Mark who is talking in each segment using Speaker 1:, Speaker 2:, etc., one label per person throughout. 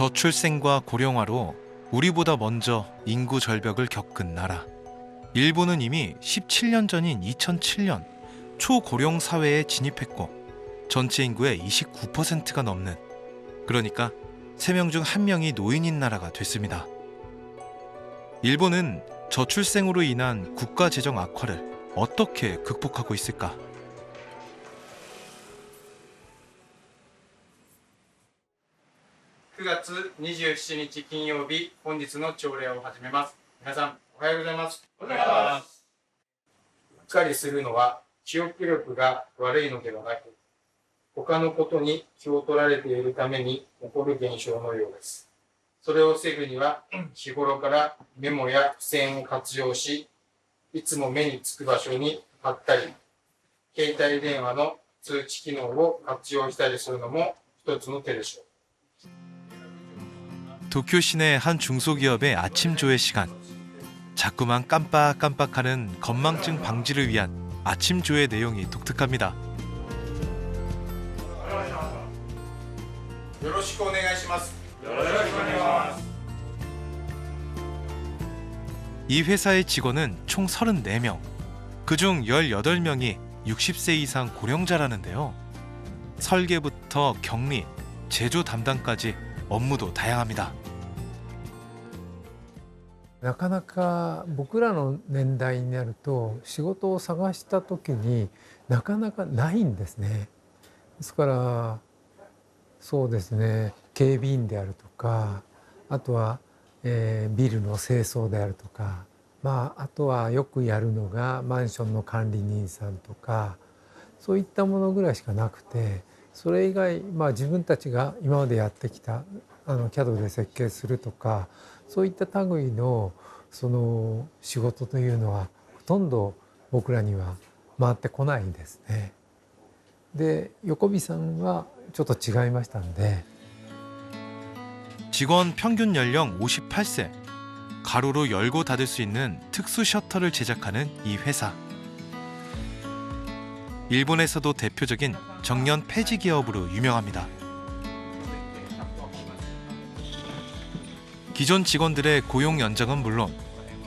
Speaker 1: 저출생과 고령화로 우리보다 먼저 인구 절벽을 겪은 나라. 일본은 이미 17년 전인 2007년 초고령 사회에 진입했고 전체 인구의 29%가 넘는, 그러니까 3명 중 1명이 노인인 나라가 됐습니다. 일본은 저출생으로 인한 국가 재정 악화를 어떻게 극복하고 있을까?
Speaker 2: (9月27日金曜日) 本日の朝礼を始めます。皆さんおはようございます。おはようございます。うっかりするのは記憶力が悪いのではなく、他のことに気を取られているために起こる現象のようです。それを防ぐには、日頃からメモや付箋を活用し、いつも目につく場所に貼ったり、携帯電話の通知機能を活用したりするのも一つの手でしょう。
Speaker 1: 도쿄 시내 한 중소기업의 아침 조회 시간. 자꾸만 깜빡깜빡하는 건망증 방지를 위한 아침 조회 내용이 독특합니다.
Speaker 2: よろしくお願いします。
Speaker 1: 이 회사의 직원은 총 34명. 그중 18명이 60세 이상 고령자라는데요. 설계부터 격리, 제조 담당까지 업무도 다양합니다.
Speaker 3: なかなか僕らの年代になると仕事を探した時になかなかないんですね。ですからそうですね、警備員であるとか、あとは、ビルの清掃であるとか、あとはよくやるのがマンションの管理人さんとか、そういったものぐらいしかなくて、それ以外、自分たちが今までやってきたCAD で設計するとか、そういった類のその仕事というのはほとんど僕らには回ってこないですね。で、横尾さんはちょっと違いましたんで。
Speaker 1: 직원 평균 연령 58세. 가로로 열고 닫을 수 있는 특수 셔터를 제작하는 이 회사. 일본에서도 대표적인 정년 폐지 기업으로 유명합니다. 기존 직원들의 고용 연장은 물론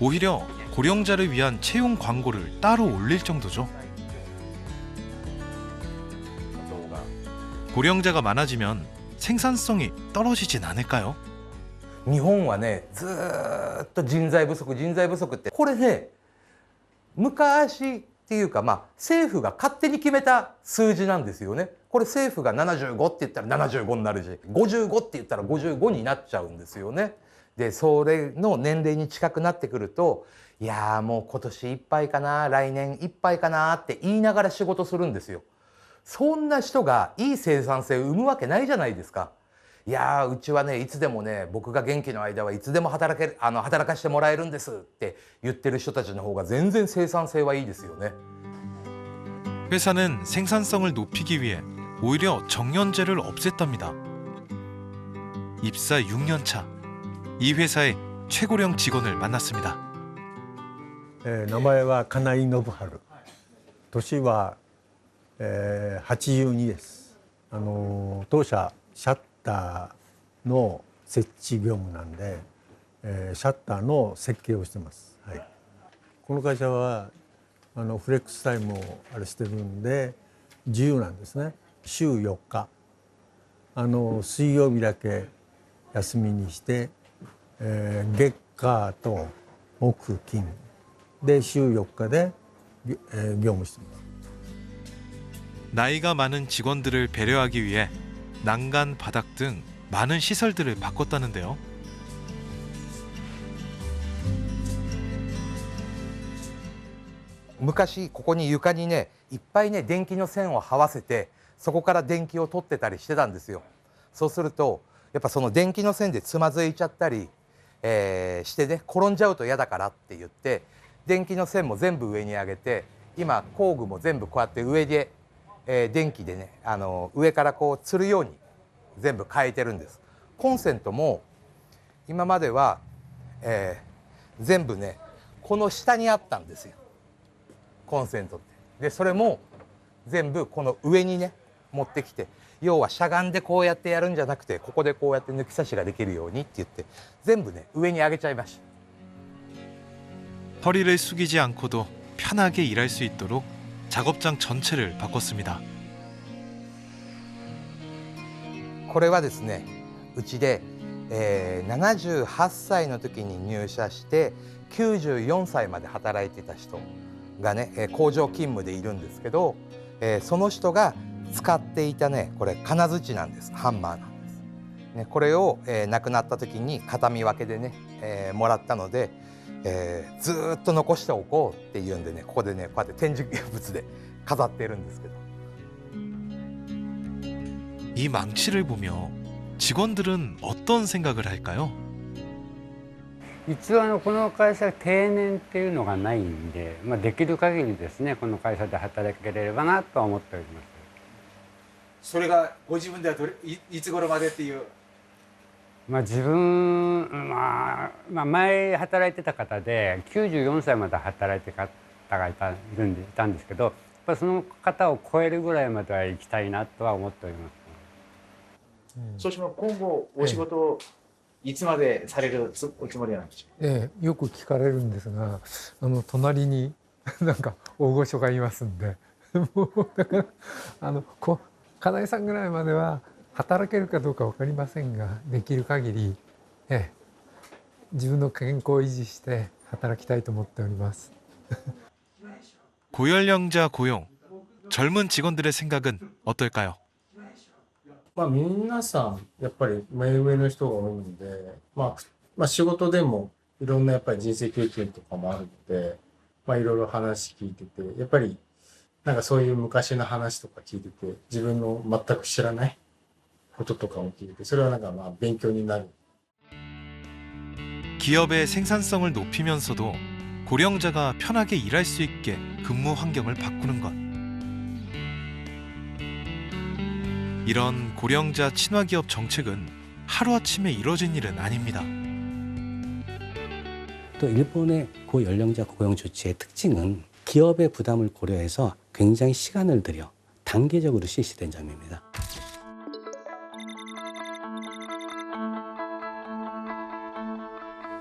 Speaker 1: 오히려 고령자를 위한 채용 광고를 따로 올릴 정도죠. 고령자가 많아지면 생산성이 떨어지진 않을까요?
Speaker 4: 日本はね、ずーっと人材不足って、これね、昔っていうか、政府が勝手に決めた数字なんですよね。これ政府が75って言ったら75になるし、55って言ったら55になっちゃうんですよね。で、それの年齢に近くなってくると、いやーもう今年いっぱいかな、来年いっぱいかなって言いながら仕事するんですよ。そんな人がいい生産性を生むわけないじゃないですか。いやー、うちはね、いつでもね、僕が元気の間はいつでも働かしてもらえるんですって言ってる人たちの方が全然生産性はいいですよね。
Speaker 1: 회사는 생산성을 높이기 위해 오히려 정년제를 없앴답니다. 입사 6년 차. 이 회사의 최고령 직원을 만났습니다.
Speaker 5: 名前は金井信春。年は、82です。当社シャッターの設置業務なんで、シャッターの設計をしてます。はい、この会社はフレックスタイムをしてるんで自由なんですね。週4日、水曜日だけ休みにして、月火と木金で週4日で、業務してます。
Speaker 1: 나이가 많은 직원들을 배려하기 위해 난간, 바닥 등 많은 시설들을 바꿨다는데요.
Speaker 4: 昔ここに床にね、いっぱいね電気の線を這わせて、そこから電気を取ってたりしてたんですよ。そうするとやっぱその電気の線でつまずいちゃったり、してね、転んじゃうと嫌だからって言って、電気の線も全部上に上げて、今工具も全部こうやって上で、電気でね、上からこう吊るように全部変えてるんです。コンセントも今までは、全部ねこの下にあったんですよ、コンセントって。でそれも全部この上にね持ってきて、要はしゃがんでこうやってやるんじゃなくて、ここでこうやって抜き差しができるようにって言って全部ね上に上げちゃいました。
Speaker 1: 허리를 숙이지 않고도 편하게 일할 수 있도록 작업장 전체를 바꿨습니다.
Speaker 4: これはですね、うちで、78歳の時に入社して94歳まで働いてた人がね、工場勤務でいるんですけど、その人が使っていたね、これ金槌なんです。ハンマーなんです、ね、これを、亡くなった時に形見分けでね、もらったので、ずーっと残しておこうっていうんでね、ここでねこうやって展示物で飾っているんですけど。
Speaker 1: 이 망치를 보며 직원들은 어떤 생각을 할까요?
Speaker 6: 一応この会社定年っていうのがないんで、できる限りですねこの会社で働ければなとは思っております。
Speaker 2: それがご自分ではいつ頃までっていう。
Speaker 6: 自分、前働いてた方で94歳まで働いてた方がいたんですけど、やっぱりその方を超えるぐらいまでは行きたいなとは思っております。
Speaker 2: そうします今後お仕事をいつまでされるおつもりなんでしょう。
Speaker 3: よく聞かれるんですが、隣になんか大御所がいますんで、もうだから金井さんぐらいまでは働けるかどうか分かりませんが、できる限り、自分の健康を維持して働きたいと思っております。
Speaker 1: 고연령자 고용, 젊은 직원들의 생각은 어떨까요?
Speaker 7: 皆さんやっぱり目上の人が多いんで、仕事でもいろんなやっぱり人生経験とかもあるので、いろいろ話聞いてて、やっぱりなんかそういう昔の話とか聞いてて、自分の全く知らないこととかを聞いて、それはなんか勉強になる。
Speaker 1: 기업의 생산성을 높이면서도 고령자가 편하게 일할 수 있게 근무 환경을 바꾸는 것. 이런 고령자 친화기업 정책은 하루아침에 이뤄진 일은 아닙니다.
Speaker 8: 또 일본의 고연령자 고용 조치의 특징은 기업의 부담을 고려해서 굉장히 시간을 들여 단계적으로 실시된 점입니다.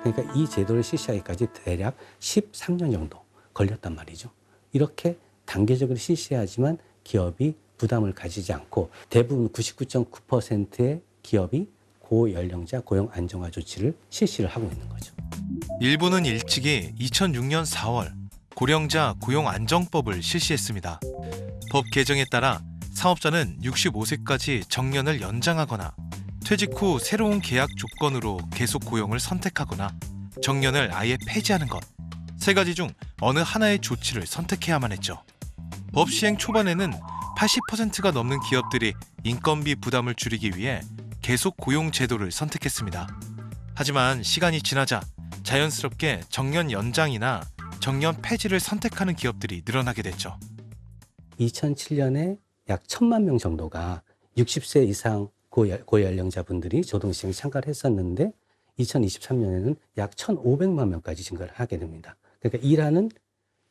Speaker 8: 그러니까 이 제도를 실시하기까지 대략 13년 정도 걸렸단 말이죠. 이렇게 단계적으로 실시하지만 기업이 부담을 가지지 않고 대부분 99.9%의 기업이 고연령자 고용 안정화 조치를 실시를 하고 있는 거죠.
Speaker 1: 일본은 일찍이 2006년 4월 고령자 고용 안정법을 실시했습니다. 법 개정에 따라 사업자는 65세까지 정년을 연장하거나 퇴직 후 새로운 계약 조건으로 계속 고용을 선택하거나 정년을 아예 폐지하는 것, 세 가지 중 어느 하나의 조치를 선택해야만 했죠. 법 시행 초반에는 80%가 넘는 기업들이 인건비 부담을 줄이기 위해 계속 고용 제도를 선택했습니다. 하지만 시간이 지나자 자연스럽게 정년 연장이나 정년 폐지를 선택하는 기업들이 늘어나게 됐죠.
Speaker 8: 2007년에 약 1,000만 명 정도가 60세 이상 고연령자분들이 노동시장에 참가를 했었는데 2023년에는 약 1,500만 명까지 증가를 하게 됩니다. 그러니까 일하는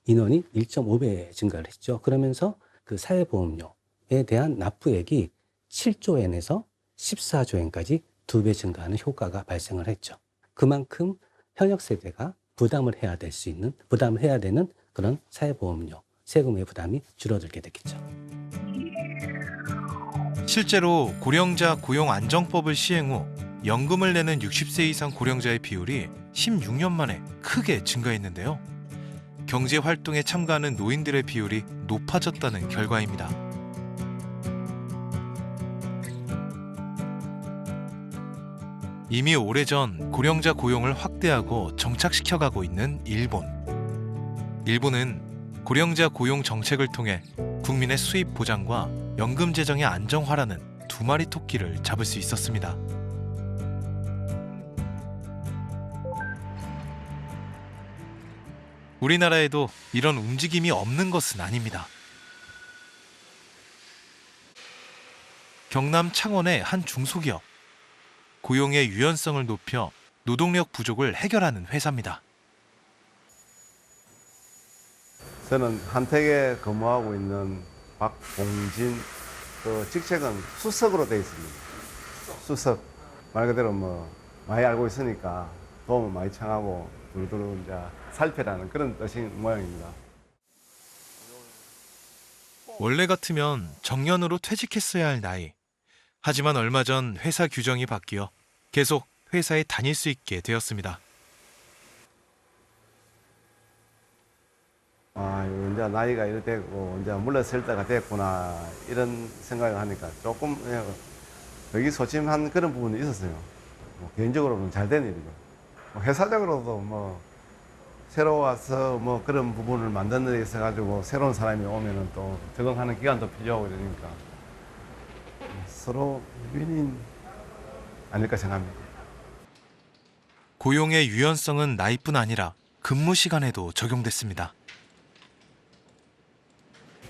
Speaker 8: 인원이 1.5배 증가를 했죠. 그러면서 그 사회보험료에 대한 납부액이 7조 엔에서 14조 엔까지 2배 증가하는 효과가 발생을 했죠. 그만큼 현역 세대가 부담을 해야 되는 그런 사회보험료, 세금의 부담이 줄어들게 됐겠죠.
Speaker 1: 실제로 고령자 고용 안정법을 시행 후 연금을 내는 60세 이상 고령자의 비율이 16년 만에 크게 증가했는데요. 경제 활동에 참가하는 노인들의 비율이 높아졌다는 결과입니다. 이미 오래전 고령자 고용을 확대하고 정착시켜가고 있는 일본. 일본은 고령자 고용 정책을 통해 국민의 수입 보장과 연금 재정의 안정화라는 두 마리 토끼를 잡을 수 있었습니다. 우리나라에도 이런 움직임이 없는 것은 아닙니다. 경남 창원의 한 중소기업. 고용의 유연성을 높여 노동력 부족을 해결하는 회사입니다.
Speaker 9: 저는 한택에 근무하고 있는 박봉진 그 직책은 수석으로 되어 있습니다. 수석. 말 그대로 뭐 많이 알고 있으니까 도움을 많이 청하고 두루두루 이제 살펴라는 그런 뜻인 모양입니다.
Speaker 1: 원래 같으면 정년으로 퇴직했어야 할 나이. 하지만 얼마 전 회사 규정이 바뀌어 계속 회사에 다닐 수 있게 되었습니다.
Speaker 9: 아, 이제 나이가 이렇게 되고 이제 물러설 때가 됐구나 이런 생각을 하니까 조금 의기소침한 그런 부분이 있었어요. 개인적으로는 잘 된 일이죠. 회사적으로도 뭐 새로 와서 뭐 그런 부분을 만드는 데 있어 가지고 새로운 사람이 오면은 또 적응하는 기간도 필요하고 이러니까 서로 윈윈 아닐까 생각합니다.
Speaker 1: 고용의 유연성은 나이뿐 아니라 근무 시간에도 적용됐습니다.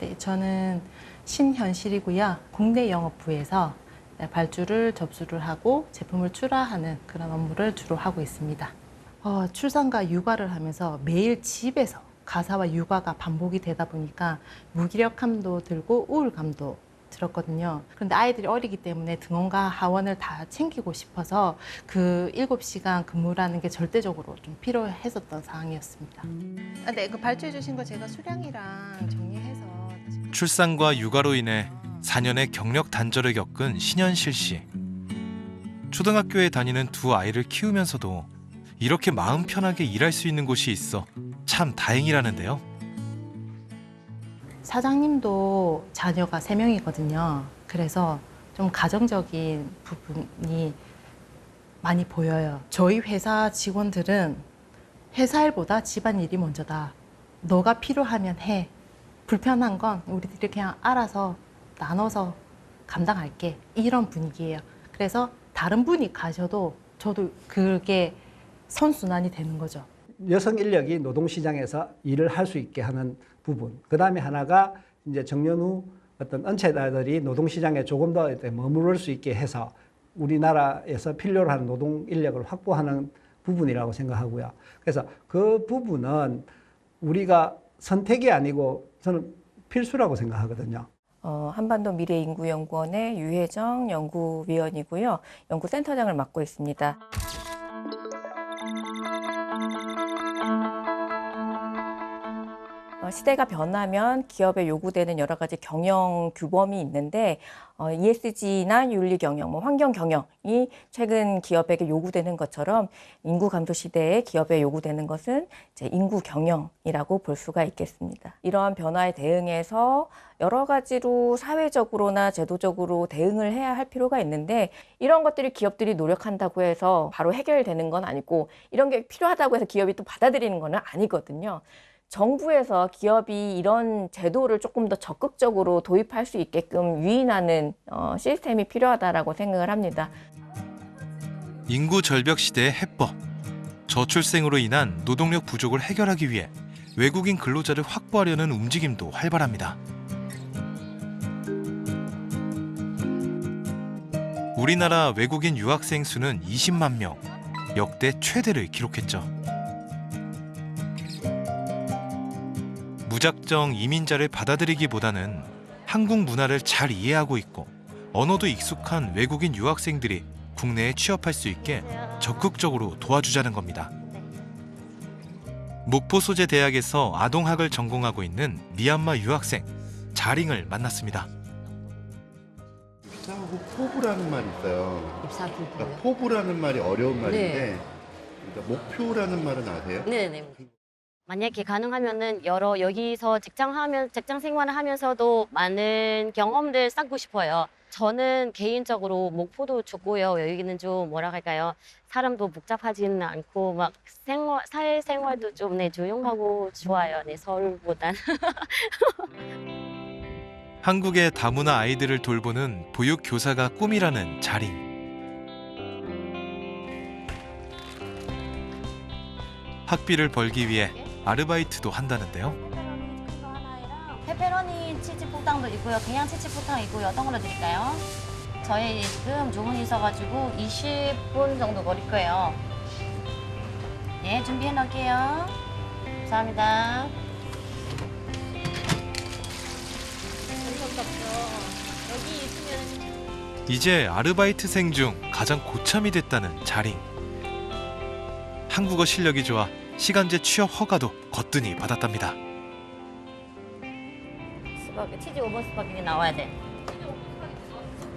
Speaker 10: 네, 저는 신현실이고요. 국내 영업부에서 발주를 접수를 하고 제품을 출하하는 그런 업무를 주로 하고 있습니다. 출산과 육아를 하면서 매일 집에서 가사와 육아가 반복이 되다 보니까 무기력함도 들고 우울감도 들었거든요. 그런데 아이들이 어리기 때문에 등원과 하원을 다 챙기고 싶어서 그 7시간 근무라는 게 절대적으로 좀 필요했었던 상황이었습니다. 네, 그 발주해 주신 거 제가 수량이랑 정리해서
Speaker 1: 출산과 육아로 인해 4년의 경력 단절을 겪은 신현실 씨. 초등학교에 다니는 두 아이를 키우면서도 이렇게 마음 편하게 일할 수 있는 곳이 있어 참 다행이라는데요.
Speaker 10: 사장님도 자녀가 3명이거든요. 그래서 좀 가정적인 부분이 많이 보여요. 저희 회사 직원들은 회사 일보다 집안일이 먼저다. 너가 필요하면 해. 불편한 건 우리들이 그냥 알아서 나눠서 감당할게. 이런 분위기예요. 그래서 다른 분이 가셔도 저도 그게 선순환이 되는 거죠.
Speaker 11: 여성 인력이 노동시장에서 일을 할 수 있게 하는 부분. 그 다음에 하나가 이제 정년 후 어떤 은퇴자들이 노동시장에 조금 더 머무를 수 있게 해서 우리나라에서 필요로 하는 노동 인력을 확보하는 부분이라고 생각하고요. 그래서 그 부분은 우리가 선택이 아니고 저는 필수라고 생각하거든요.
Speaker 12: 한반도 미래인구연구원의 유혜정 연구위원이고요. 연구센터장을 맡고 있습니다. 시대가 변하면 기업에 요구되는 여러 가지 경영 규범이 있는데 ESG나 윤리 경영, 환경 경영이 최근 기업에게 요구되는 것처럼 인구 감소 시대에 기업에 요구되는 것은 이제 인구 경영이라고 볼 수가 있겠습니다. 이러한 변화에 대응해서 여러 가지로 사회적으로나 제도적으로 대응을 해야 할 필요가 있는데 이런 것들이 기업들이 노력한다고 해서 바로 해결되는 건 아니고 이런 게 필요하다고 해서 기업이 또 받아들이는 건 아니거든요. 정부에서 기업이 이런 제도를 조금 더 적극적으로 도입할 수 있게끔 유인하는 시스템이 필요하다라고 생각을 합니다.
Speaker 1: 인구 절벽 시대의 해법. 저출생으로 인한 노동력 부족을 해결하기 위해 외국인 근로자를 확보하려는 움직임도 활발합니다. 우리나라 외국인 유학생 수는 20만 명, 역대 최대를 기록했죠. 무작정 이민자를 받아들이기보다는 한국 문화를 잘 이해하고 있고 언어도 익숙한 외국인 유학생들이 국내에 취업할 수 있게 적극적으로 도와주자는 겁니다. 목포 소재 대학에서 아동학을 전공하고 있는 미얀마 유학생 자링을 만났습니다.
Speaker 13: 입사하고 포부라는 말이 있어요.
Speaker 14: 입사하고
Speaker 13: 그러니까 포부라는 말이 어려운 말인데
Speaker 14: 네.
Speaker 13: 그러니까 목표라는 말은 아세요?
Speaker 14: 네네. 만약에 가능하면은 여기서 직장 생활을 하면서도 많은 경험들 쌓고 싶어요. 저는 개인적으로 목포도 좋고요. 여기는 좀 뭐라 할까요? 사람도 복잡하지는 않고 막 사회생활도 좀 조용하고 좋아요. 서울보단.
Speaker 1: 한국의 다문화 아이들을 돌보는 보육교사가 꿈이라는 자링. 학비를 벌기 위해 아르바이트도 한다는데요.
Speaker 15: 페페로니 치즈 포탕도 있고요. 그냥 치즈 포탕 있고요. 어떤 걸로 드릴까요? 저희 지금 주문이 있어가지고 20분 정도 걸릴 거예요. 예, 준비해 놓을게요. 감사합니다. 어이가 없죠. 여기
Speaker 1: 이제 아르바이트생 중 가장 고참이 됐다는 자링. 한국어 실력이 좋아 시간제 취업 허가도 거뜬히 받았답니다.
Speaker 14: 치즈 5번 스파게티 나와야 돼.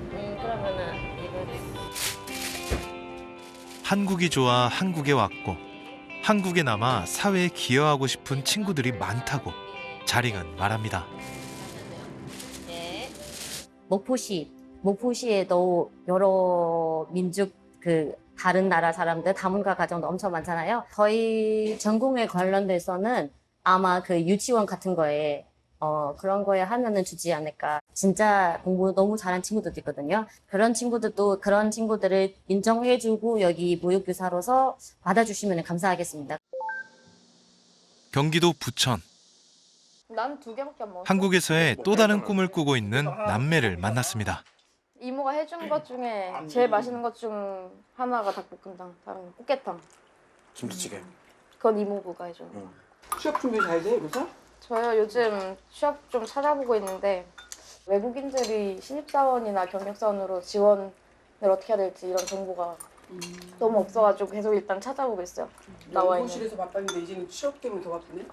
Speaker 14: 그러면은 이거
Speaker 1: 한국이 좋아 한국에 왔고 한국에 남아 사회에 기여하고 싶은 친구들이 많다고 자링은 말합니다.
Speaker 14: 목포시에도 여러 민족 다른 나라 사람들 다문화 가정도 엄청 많잖아요. 저희 전공에 관련돼서는 아마 유치원 같은 거에 그런 거에 하면은 주지 않을까. 진짜 공부 너무 잘하는 친구들도 있거든요. 그런 친구들을 인정해주고 여기 모의교사로서 받아주시면 감사하겠습니다.
Speaker 1: 경기도 부천.
Speaker 16: 난 2개밖에 안 먹었어.
Speaker 1: 한국에서의 또 다른 꿈을 꾸고 있는 남매를 만났습니다.
Speaker 16: 이모가 해준 것 중에 제일 맛있는 것 중 하나가 닭볶음탕, 다른 꽃게탕.
Speaker 17: 김치찌개.
Speaker 16: 그건 이모부가 해줘.
Speaker 18: 취업 준비 잘 돼, 그래서?
Speaker 16: 저요 요즘 취업 좀 찾아보고 있는데 외국인들이 신입사원이나 경력사원으로 지원을 어떻게 해야 될지 이런 정보가 너무 없어가지고 계속 일단 찾아보고 있어요. 나와 있는.
Speaker 18: 연구실에서 바빴는데 이제는 취업 때문에 더 바쁘네?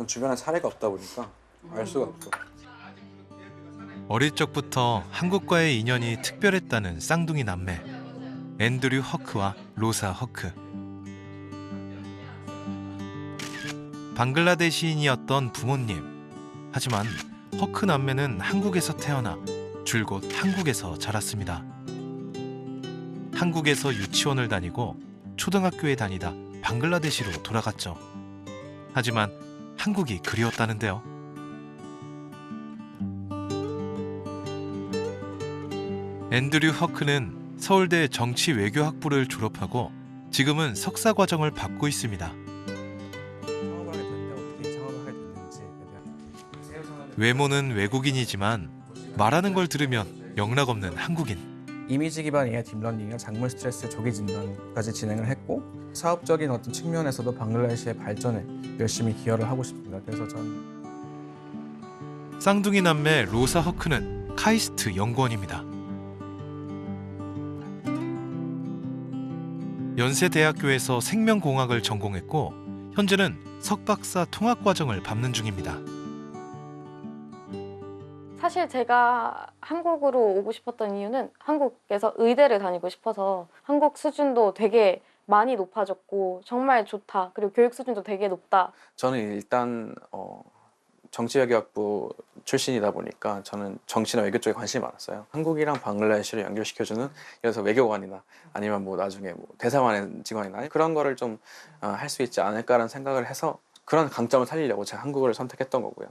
Speaker 17: 주변에 사례가 없다 보니까 알 수가 없어.
Speaker 1: 어릴 적부터 한국과의 인연이 특별했다는 쌍둥이 남매 앤드류 허크와 로사 허크. 방글라데시인이었던 부모님. 하지만 허크 남매는 한국에서 태어나 줄곧 한국에서 자랐습니다. 한국에서 유치원을 다니고 초등학교에 다니다 방글라데시로 돌아갔죠. 하지만 한국이 그리웠다는데요. 앤드류 허크는 서울대 정치외교학부를 졸업하고 지금은 석사 과정을 받고 있습니다. 외모는 외국인이지만 말하는 걸 들으면 영락없는 한국인.
Speaker 17: 이미지 기반 AI 딥러닝이나 작물 스트레스 조기 진단까지 진행을 했고 사업적인 어떤 측면에서도 방글라데시의 발전에 열심히 기여를 하고 싶습니다. 그래서 전
Speaker 1: 쌍둥이 남매 로사 허크는 카이스트 연구원입니다. 연세대학교에서 생명공학을 전공했고 현재는 석박사 통합과정을 밟는 중입니다.
Speaker 16: 사실 제가 한국으로 오고 싶었던 이유는 한국에서 의대를 다니고 싶어서 한국 수준도 되게 많이 높아졌고 정말 좋다. 그리고 교육 수준도 되게 높다.
Speaker 17: 저는 일단 정치외교학부 출신이다 보니까 저는 정치나 외교 쪽에 관심이 많았어요. 한국이랑 방글라데시를 연결시켜주는 그래서 외교관이나 아니면 뭐 나중에 뭐 대사관의 직원이나 그런 거를 좀 할 수 있지 않을까라는 생각을 해서 그런 강점을 살리려고 제가 한국어를 선택했던 거고요.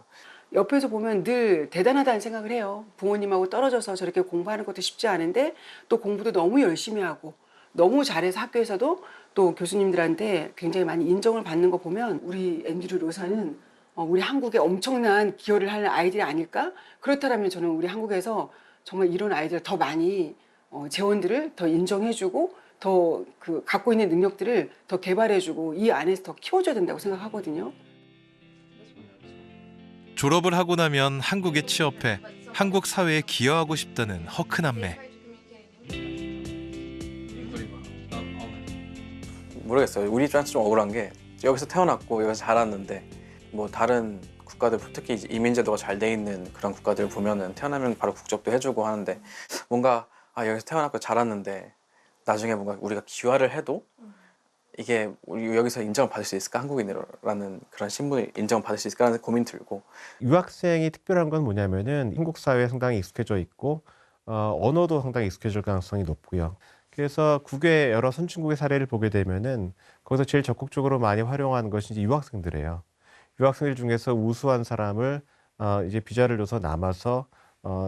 Speaker 18: 옆에서 보면 늘 대단하다는 생각을 해요. 부모님하고 떨어져서 저렇게 공부하는 것도 쉽지 않은데 또 공부도 너무 열심히 하고 너무 잘해서 학교에서도 또 교수님들한테 굉장히 많이 인정을 받는 거 보면 우리 앤드류 로사는 우리 한국에 엄청난 기여를 하는 아이들이 아닐까? 그렇다면 저는 우리 한국에서 정말 이런 아이들 더 많이 재원들을 더 인정해주고 더 갖고 있는 능력들을 더 개발해주고 이 안에서 더 키워줘야 된다고 생각하거든요.
Speaker 1: 졸업을 하고 나면 한국에 취업해 한국 사회에 기여하고 싶다는 허크 남매.
Speaker 17: 모르겠어요. 우리 입장에서 좀 억울한 게 여기서 태어났고 여기서 자랐는데 뭐 다른 국가들 특히 이제 이민제도가 잘 돼 있는 그런 국가들 보면은 태어나면 바로 국적도 해주고 하는데 뭔가 여기서 태어났고 자랐는데 나중에 뭔가 우리가 귀화를 해도 이게 우리 여기서 인정을 받을 수 있을까? 한국인으로라는 그런 신분을 인정을 받을 수 있을까라는 고민 들고.
Speaker 19: 유학생이 특별한 건 뭐냐면은 한국 사회에 상당히 익숙해져 있고 언어도 상당히 익숙해질 가능성이 높고요. 그래서 국외 여러 선진국의 사례를 보게 되면은 거기서 제일 적극적으로 많이 활용하는 것이 이제 유학생들이에요. 유학생들 중에서 우수한 사람을 이제 비자를 줘서 남아서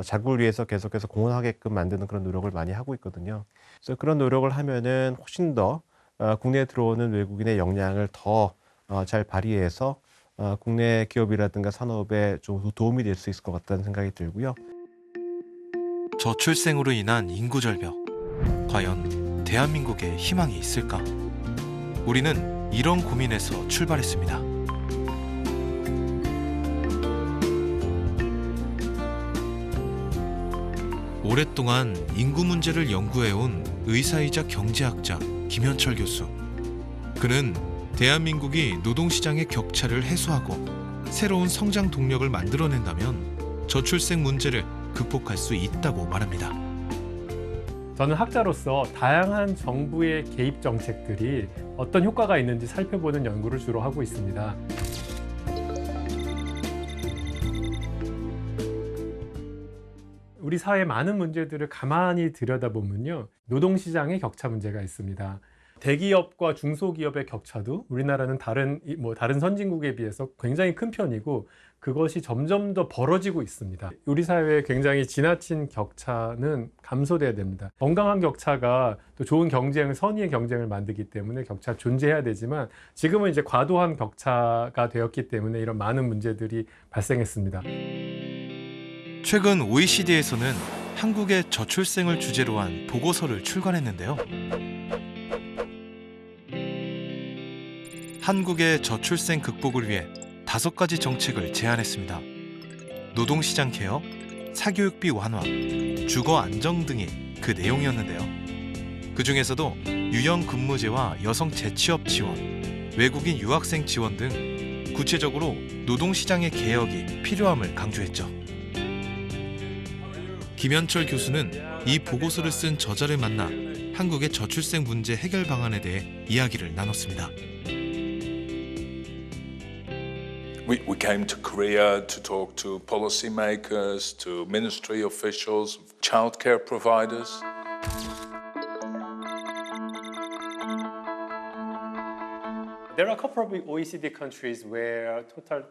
Speaker 19: 자국을 위해서 계속해서 공헌하게끔 만드는 그런 노력을 많이 하고 있거든요. 그래서 그런 노력을 하면은 훨씬 더 국내에 들어오는 외국인의 역량을 더 잘 발휘해서 국내 기업이라든가 산업에 좀 도움이 될 수 있을 것 같다는 생각이 들고요.
Speaker 1: 저출생으로 인한 인구 절벽. 과연 대한민국에 희망이 있을까? 우리는 이런 고민에서 출발했습니다. 오랫동안 인구 문제를 연구해온 의사이자 경제학자 김현철 교수. 그는 대한민국이 노동시장의 격차를 해소하고 새로운 성장 동력을 만들어낸다면 저출생 문제를 극복할 수 있다고 말합니다.
Speaker 20: 저는 학자로서 다양한 정부의 개입 정책들이 어떤 효과가 있는지 살펴보는 연구를 주로 하고 있습니다. 우리 사회의 많은 문제들을 가만히 들여다보면요, 노동시장의 격차 문제가 있습니다. 대기업과 중소기업의 격차도 우리나라는 다른 선진국에 비해서 굉장히 큰 편이고 그것이 점점 더 벌어지고 있습니다. 우리 사회의 굉장히 지나친 격차는 감소돼야 됩니다. 건강한 격차가 또 좋은 경쟁, 선의의 경쟁을 만들기 때문에 격차 존재해야 되지만 지금은 이제 과도한 격차가 되었기 때문에 이런 많은 문제들이 발생했습니다.
Speaker 1: 최근 OECD에서는 한국의 저출생을 주제로 한 보고서를 출간했는데요. 한국의 저출생 극복을 위해 5가지 정책을 제안했습니다. 노동시장 개혁, 사교육비 완화, 주거 안정 등이 그 내용이었는데요. 그 중에서도 유형 근무제와 여성 재취업 지원, 외국인 유학생 지원 등 구체적으로 노동시장의 개혁이 필요함을 강조했죠. 김현철 교수는 이 보고서를 쓴 저자를 만나 한국의 저출생 문제 해결 방안에 대해 이야기를 나눴습니다.
Speaker 21: We came to Korea to talk to policymakers, to ministry officials, childcare providers.
Speaker 20: There are a couple of OECD countries where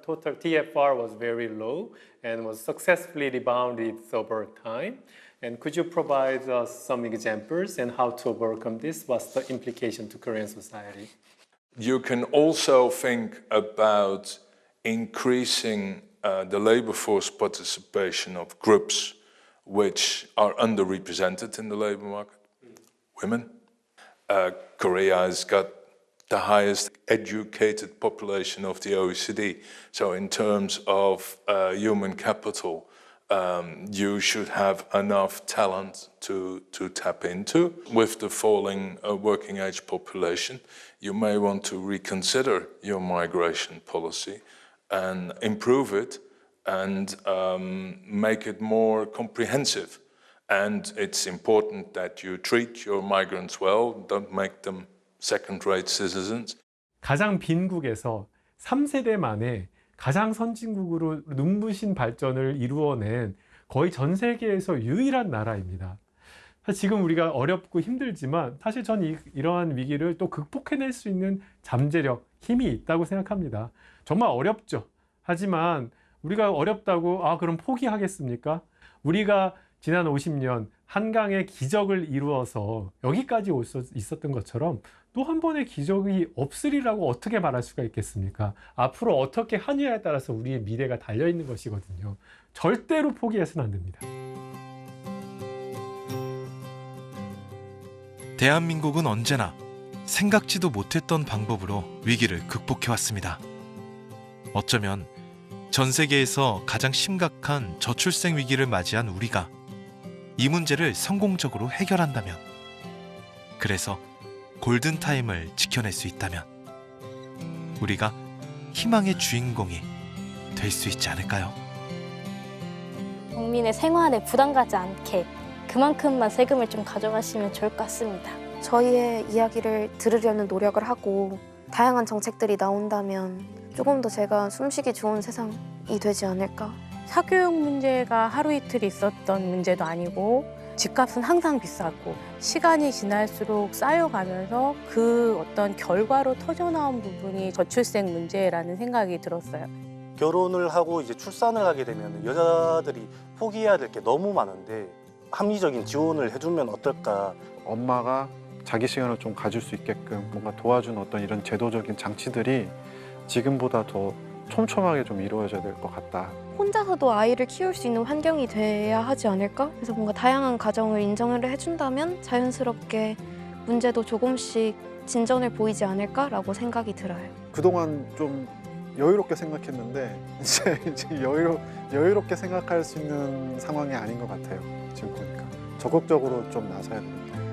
Speaker 20: total TFR was very low and was successfully rebounded over time. And could you provide us some examples and how to overcome this? What's the implication to Korean society?
Speaker 21: You can also think about increasing the labor force participation of groups which are underrepresented in the labor market. Women. Korea has got the highest educated population of the OECD. So in terms of human capital, you should have enough talent to tap into. With the falling working age population, you may want to reconsider your migration policy and improve it and make it more comprehensive. And it's important that you treat your migrants well, don't make them second-rate citizens.
Speaker 20: 가장 빈국에서 3세대 만에 가장 선진국으로 눈부신 발전을 이루어낸 거의 전 세계에서 유일한 나라입니다. 사실 지금 우리가 어렵고 힘들지만 사실 전 이러한 위기를 또 극복해낼 수 있는 잠재력, 힘이 있다고 생각합니다. 정말 어렵죠. 하지만 우리가 어렵다고 그럼 포기하겠습니까? 우리가 지난 50년 한강의 기적을 이루어서 여기까지 올 수 있었던 것처럼 또 한 번의 기적이 없으리라고 어떻게 말할 수가 있겠습니까? 앞으로 어떻게 하느냐에 따라서 우리의 미래가 달려있는 것이거든요. 절대로 포기해서는 안 됩니다.
Speaker 1: 대한민국은 언제나 생각지도 못했던 방법으로 위기를 극복해왔습니다. 어쩌면 전 세계에서 가장 심각한 저출생 위기를 맞이한 우리가 이 문제를 성공적으로 해결한다면, 그래서 골든타임을 지켜낼 수 있다면 우리가 희망의 주인공이 될 수 있지 않을까요?
Speaker 22: 국민의 생활에 부담 가지 않게 그만큼만 세금을 좀 가져가시면 좋을 것 같습니다.
Speaker 16: 저희의 이야기를 들으려는 노력을 하고 다양한 정책들이 나온다면 조금 더 제가 숨쉬기 좋은 세상이 되지 않을까.
Speaker 22: 사교육 문제가 하루 이틀 있었던 문제도 아니고 집값은 항상 비쌌고 시간이 지날수록 쌓여가면서 그 어떤 결과로 터져나온 부분이 저출생 문제라는 생각이 들었어요.
Speaker 23: 결혼을 하고 이제 출산을 하게 되면 여자들이 포기해야 될 게 너무 많은데 합리적인 지원을 해주면 어떨까.
Speaker 24: 엄마가 자기 시간을 좀 가질 수 있게끔 뭔가 도와주는 어떤 이런 제도적인 장치들이 지금보다 더 촘촘하게 좀 이루어져야 될 것 같다.
Speaker 16: 혼자서도 아이를 키울 수 있는 환경이 돼야 하지 않을까? 그래서 뭔가 다양한 가정을 인정을 해준다면 자연스럽게 문제도 조금씩 진전을 보이지 않을까라고 생각이 들어요.
Speaker 24: 그동안 좀 여유롭게 생각했는데 이제 여유롭게 생각할 수 있는 상황이 아닌 것 같아요. 지금 보니까. 적극적으로 좀 나서야 됩니다.